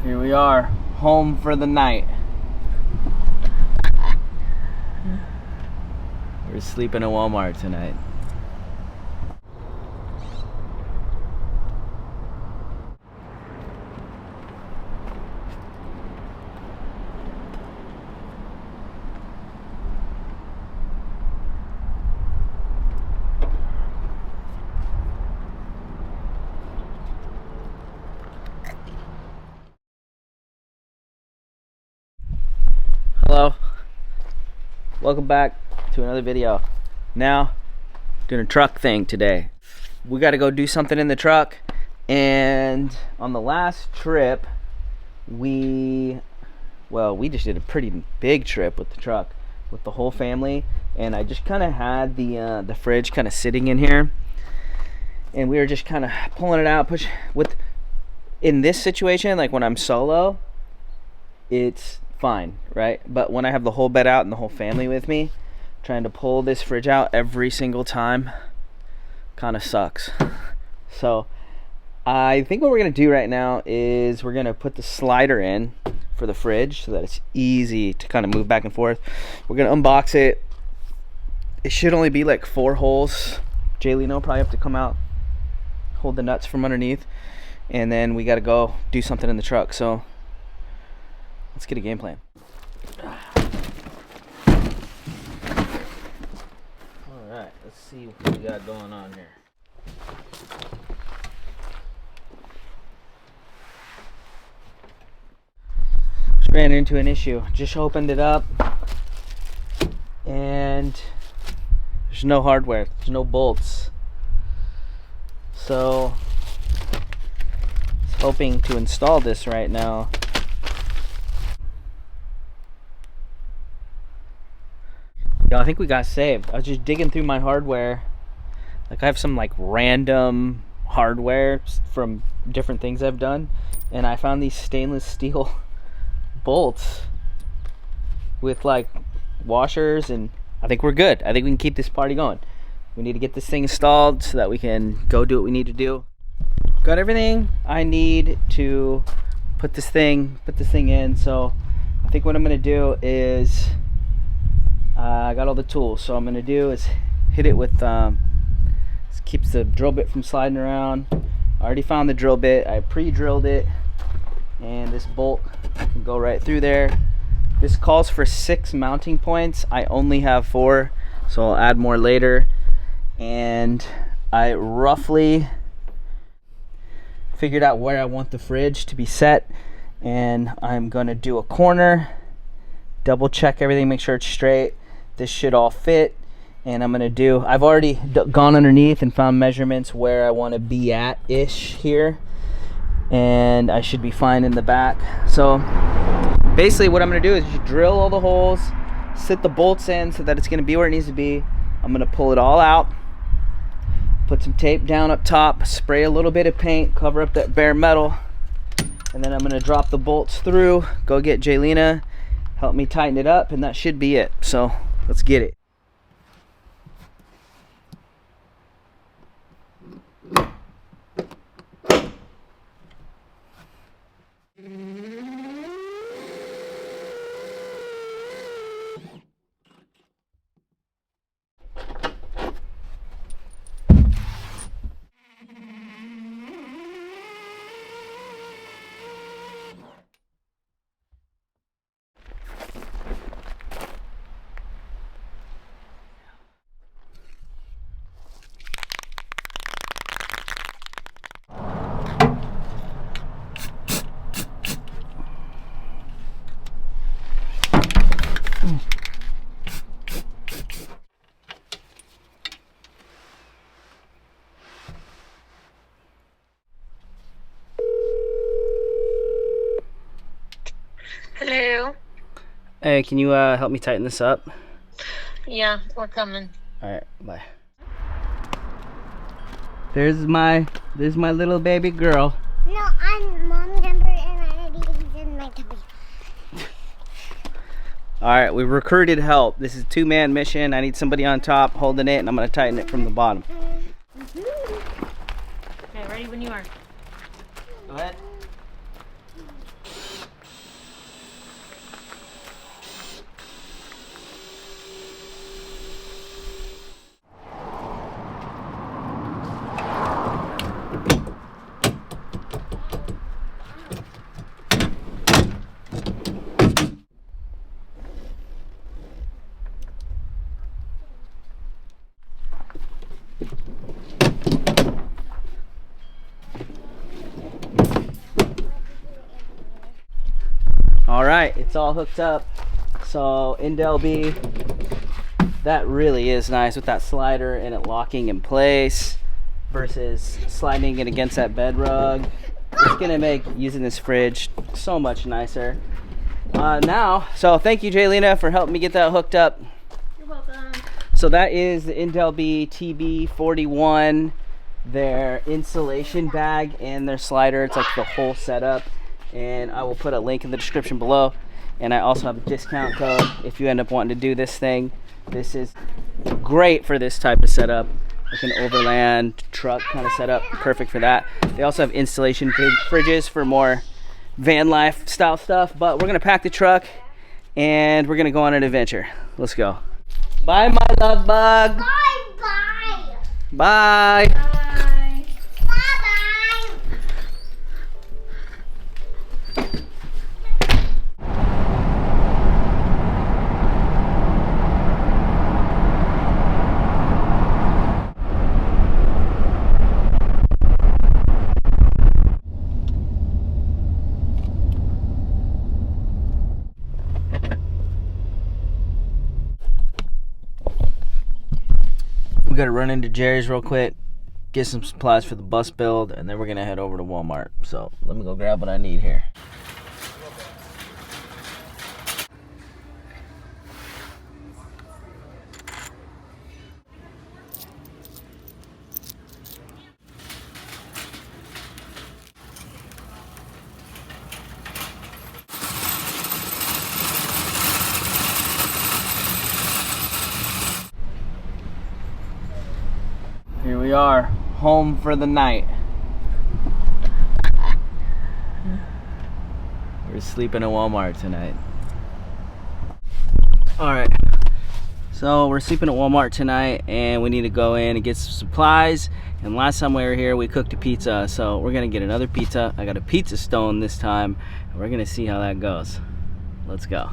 Here we are, home for the night. We're sleeping at Walmart tonight. Hello, welcome back to another video. Now, doing a truck thing today. We got to go do something in the truck, and on the last trip, we just did a pretty big trip with the truck, with the whole family, and I just kind of had the fridge kind of sitting in here, and we were just kind of pulling it out, in this situation, like when I'm solo, it's fine, right? But when I have the whole bed out and the whole family with me, trying to pull this fridge out every single time kind of sucks. So I think what we're gonna do right now is we're gonna put the slider in for the fridge so that it's easy to kind of move back and forth. We're gonna unbox it. It should only be like 4 holes. Jaylene will probably have to come out, hold the nuts from underneath, and then we gotta go do something in the truck. So let's get a game plan. Alright, let's see what we got going on here. Just ran into an issue. Just opened it up and there's no hardware, there's no bolts. So I was hoping to install this right now. I think we got saved. I was just digging through my hardware. Like I have some like random hardware from different things I've done, and I found these stainless steel bolts with like washers, and I think we're good. I think we can keep this party going. We need to get this thing installed so that we can go do what we need to do. Got everything I need to put this thing in. So I think what I'm gonna do is I got all the tools, so I'm gonna do is hit it with this keeps the drill bit from sliding around. I already found the drill bit, I pre-drilled it, and this bolt can go right through there. This calls for 6 mounting points. I only have 4, so I'll add more later. And I roughly figured out where I want the fridge to be set, and I'm gonna do a corner, double check everything, make sure it's straight. This should all fit, and I've already gone underneath and found measurements where I want to be at ish here, and I should be fine in the back. So basically what I'm going to do is just drill all the holes, sit the bolts in so that it's going to be where it needs to be. I'm going to pull it all out, put some tape down up top, spray a little bit of paint, cover up that bare metal, and then I'm going to drop the bolts through, go get Jaylena, help me tighten it up, and that should be it. So let's get it. Hello. Hey, can you help me tighten this up? Yeah, we're coming. Alright, bye. There's my little baby girl. No, I'm mom number and I already in my tummy. Alright, we recruited help. This is a 2-man mission. I need somebody on top holding it, and I'm going to tighten it from the bottom. Okay, ready when you are. Go ahead. All right, it's all hooked up. So Indel B, that really is nice with that slider and it locking in place versus sliding it against that bed rug. It's gonna make using this fridge so much nicer. So thank you, Jaylena, for helping me get that hooked up. You're welcome. So that is the Indel B TB41, their insulation bag and their slider. It's like the whole setup. And I will put a link in the description below. And I also have a discount code if you end up wanting to do this thing. This is great for this type of setup, like an overland truck kind of setup, perfect for that. They also have installation fridges for more van life style stuff, but we're gonna pack the truck and we're gonna go on an adventure. Let's go. Bye, my love bug. Bye-bye. Bye. Bye-bye. We gotta run into Jerry's real quick, get some supplies for the bus build, and then we're gonna head over to Walmart. So let me go grab what I need here. Here we are, home for the night. We're sleeping at Walmart tonight. Alright, so we're sleeping at Walmart tonight and we need to go in and get some supplies. And last time we were here, we cooked a pizza, so we're gonna get another pizza. I got a pizza stone this time, and we're gonna see how that goes. Let's go.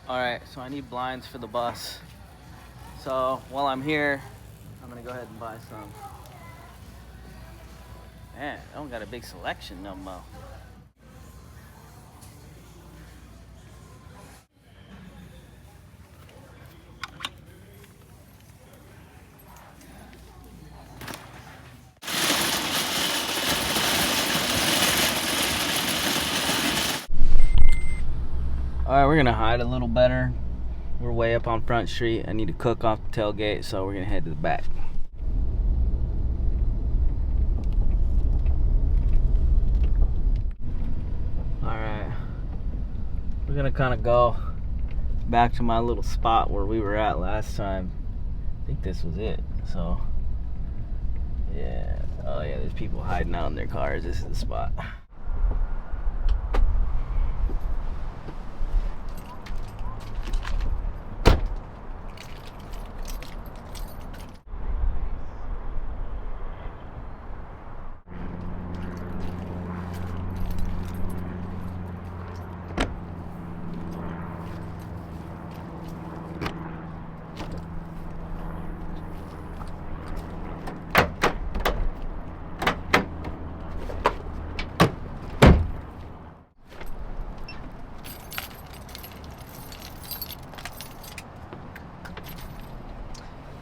Alright, so I need blinds for the bus. So while I'm here, I'm gonna go ahead and buy some. Man, I don't got a big selection no more. Alright, we're gonna hide a little better. We're way up on Front Street. I need to cook off the tailgate, so we're gonna head to the back. Alright, we're gonna kind of go back to my little spot where we were at last time. I think this was it. So yeah, oh yeah, there's people hiding out in their cars. This is the spot.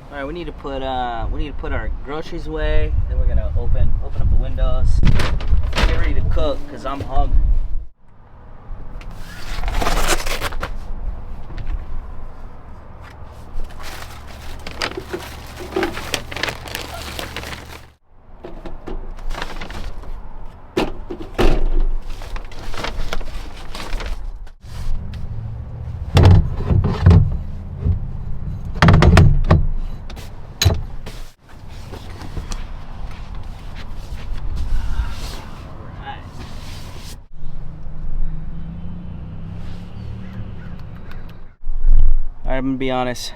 All right, we need to put our groceries away. Then we're gonna open up the windows, get ready to cook, cause I'm hungry. I'm gonna be honest,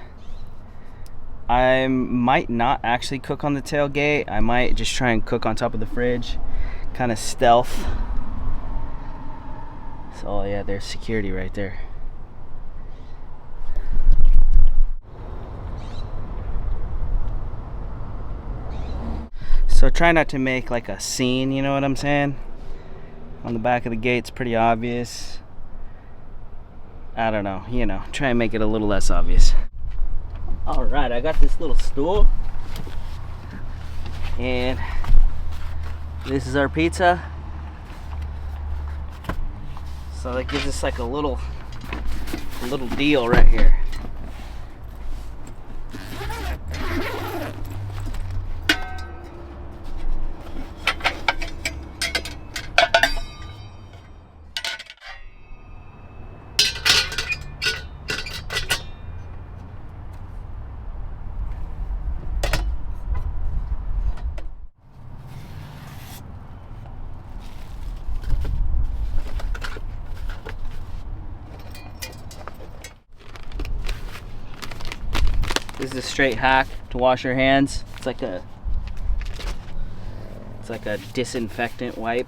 I might not actually cook on the tailgate. I might just try and cook on top of the fridge, kind of stealth. So yeah, there's security right there. So try not to make like a scene, you know what I'm saying? On the back of the gate's pretty obvious. I don't know, you know, try and make it a little less obvious. All right, I got this little stool. And this is our pizza. So that gives us like a little deal right here. This is a straight hack to wash your hands. It's like a disinfectant wipe.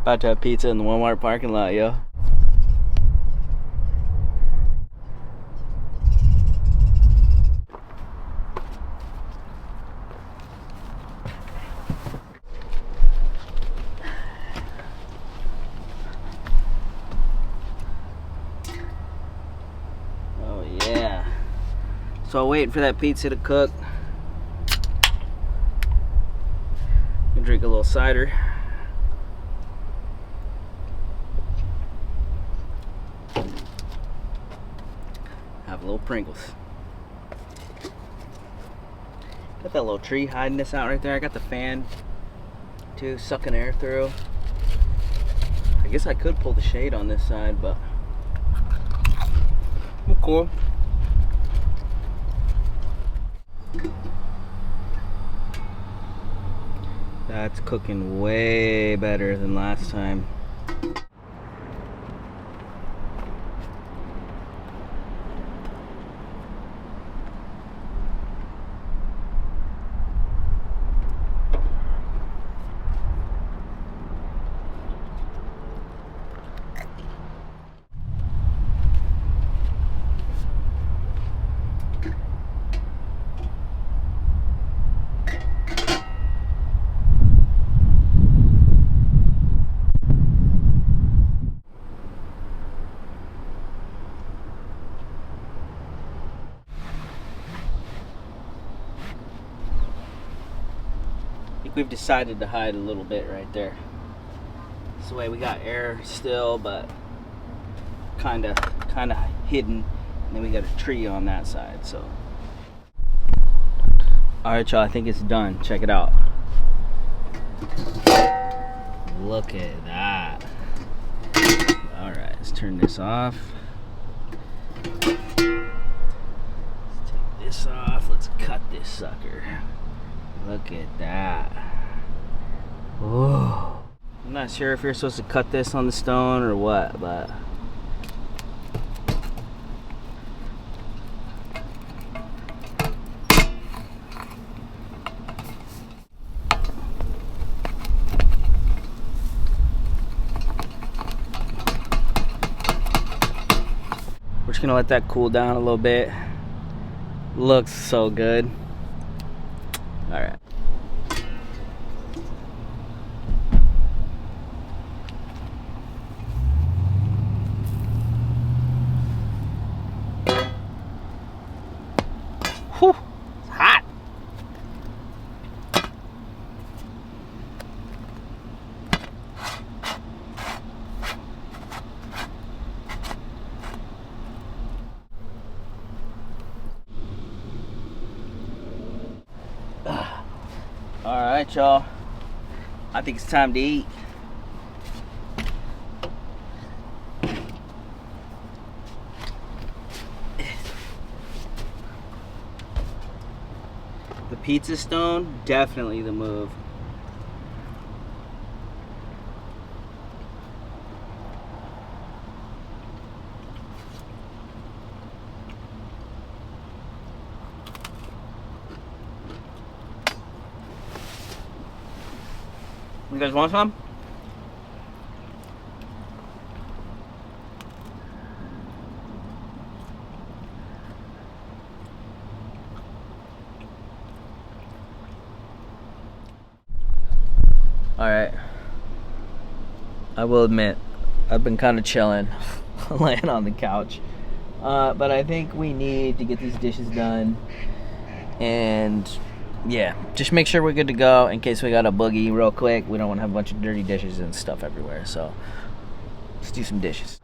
About to have pizza in the Walmart parking lot, yo. So waiting for that pizza to cook. Gonna drink a little cider. Have a little Pringles. Got that little tree hiding us out right there. I got the fan too, sucking air through. I guess I could pull the shade on this side, but cool. That's cooking way better than last time. We've decided to hide a little bit right there. This way we got air still, but kind of hidden, and then we got a tree on that side. So, all right, y'all. I think it's done. Check it out. Look at that. All right, let's turn this off. Let's take this off. Let's cut this sucker. Look at that. Oh. I'm not sure if you're supposed to cut this on the stone or what, but we're just gonna let that cool down a little bit. Looks so good. All right. Whew, it's hot. All right, y'all. I think it's time to eat. The pizza stone, definitely the move. You guys want some? Alright. I will admit, I've been kind of chilling, laying on the couch. But I think we need to get these dishes done. And yeah, just make sure we're good to go in case we got a boogie real quick. We don't want to have a bunch of dirty dishes and stuff everywhere. So let's do some dishes.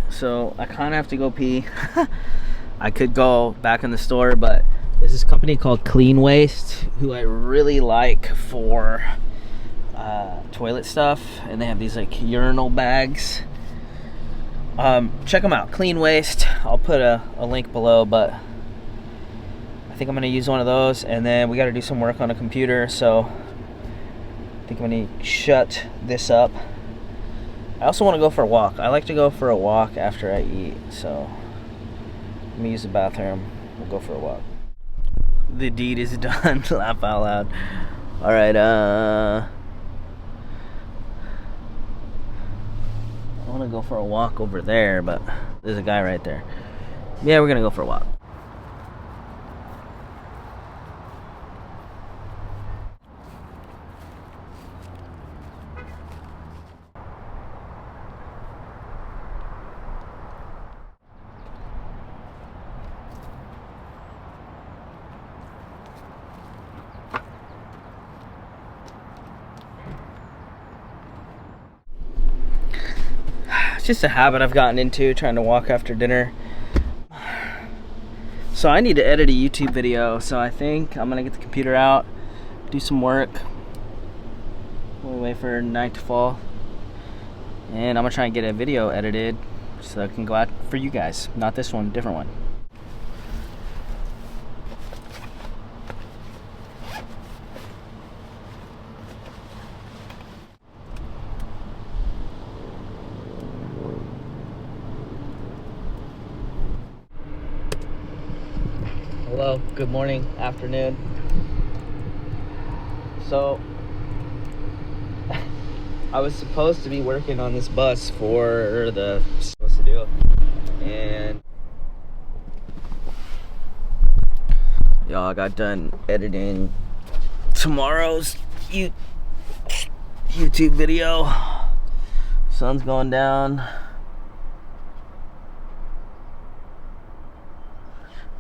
So I kind of have to go pee. I could go back in the store, but there's this company called Clean Waste who I really like for toilet stuff, and they have these like urinal bags. Check them out, Clean Waste. I'll put a link below, but I think I'm gonna use one of those, and then we got to do some work on a computer, so I think I'm gonna shut this up. I also want to go for a walk. I like to go for a walk after I eat, so let me use the bathroom. We'll go for a walk. The deed is done. Laugh out loud. All right. I want to go for a walk over there, but there's a guy right there. Yeah, we're gonna go for a walk. It's just a habit I've gotten into, trying to walk after dinner. So I need to edit a YouTube video, so I think I'm gonna get the computer out, do some work. We'll wait for night to fall, and I'm gonna try and get a video edited so I can go out for you guys. Not this one, different one. Hello, good morning, afternoon. So, I was supposed to be working on this bus for the supposed to do, and y'all, I got done editing tomorrow's YouTube video. Sun's going down.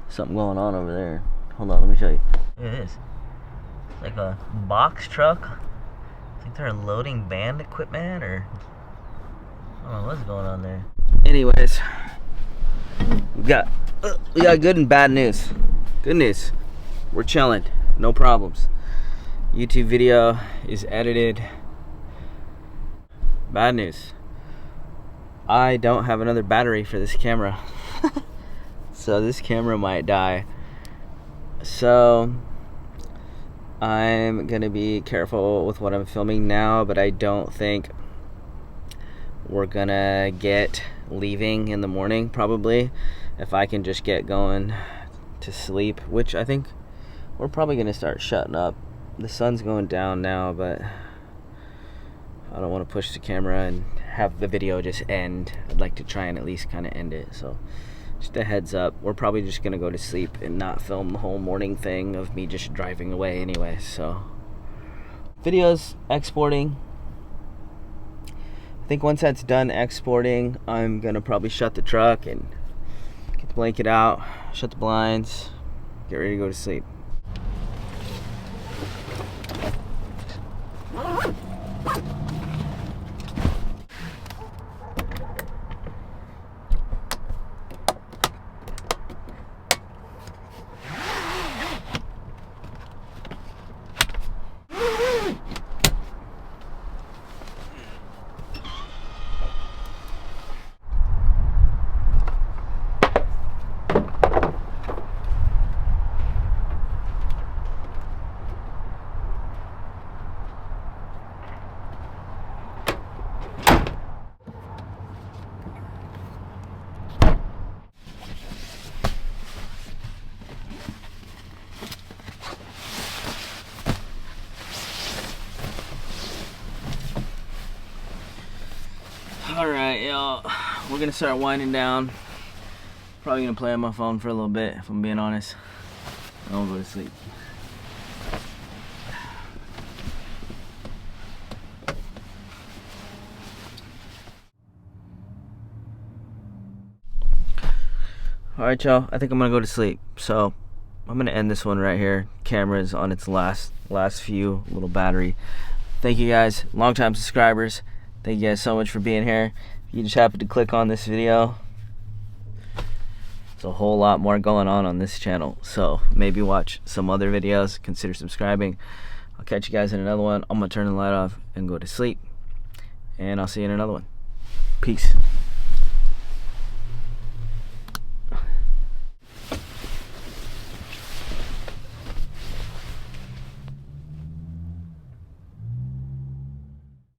Something going on over there. Hold on, let me show you. Look at this. It's like a box truck. I think they're unloading band equipment, or I don't know what's going on there. Anyways, we got good and bad news. Good news, we're chilling, no problems. YouTube video is edited. Bad news, I don't have another battery for this camera. So this camera might die. So I'm gonna be careful with what I'm filming now, but I don't think we're gonna get leaving in the morning, probably, if I can just get going to sleep, which I think we're probably gonna start shutting up. The sun's going down now, but I don't want to push the camera and have the video just end. I'd like to try and at least kind of end it. So just a heads up, we're probably just gonna go to sleep and not film the whole morning thing of me just driving away anyway. So videos exporting, I think once that's done exporting, I'm gonna probably shut the truck and get the blanket out, shut the blinds, get ready to go to sleep. Alright, y'all, we're gonna start winding down. Probably gonna play on my phone for a little bit, if I'm being honest. Then I'll go to sleep. Alright, y'all, I think I'm gonna go to sleep. So, I'm gonna end this one right here. Camera's on its last few, little battery. Thank you guys, long-time subscribers. Thank you guys so much for being here. If you just happened to click on this video, there's a whole lot more going on this channel. So maybe watch some other videos, consider subscribing. I'll catch you guys in another one. I'm gonna turn the light off and go to sleep. And I'll see you in another one. Peace.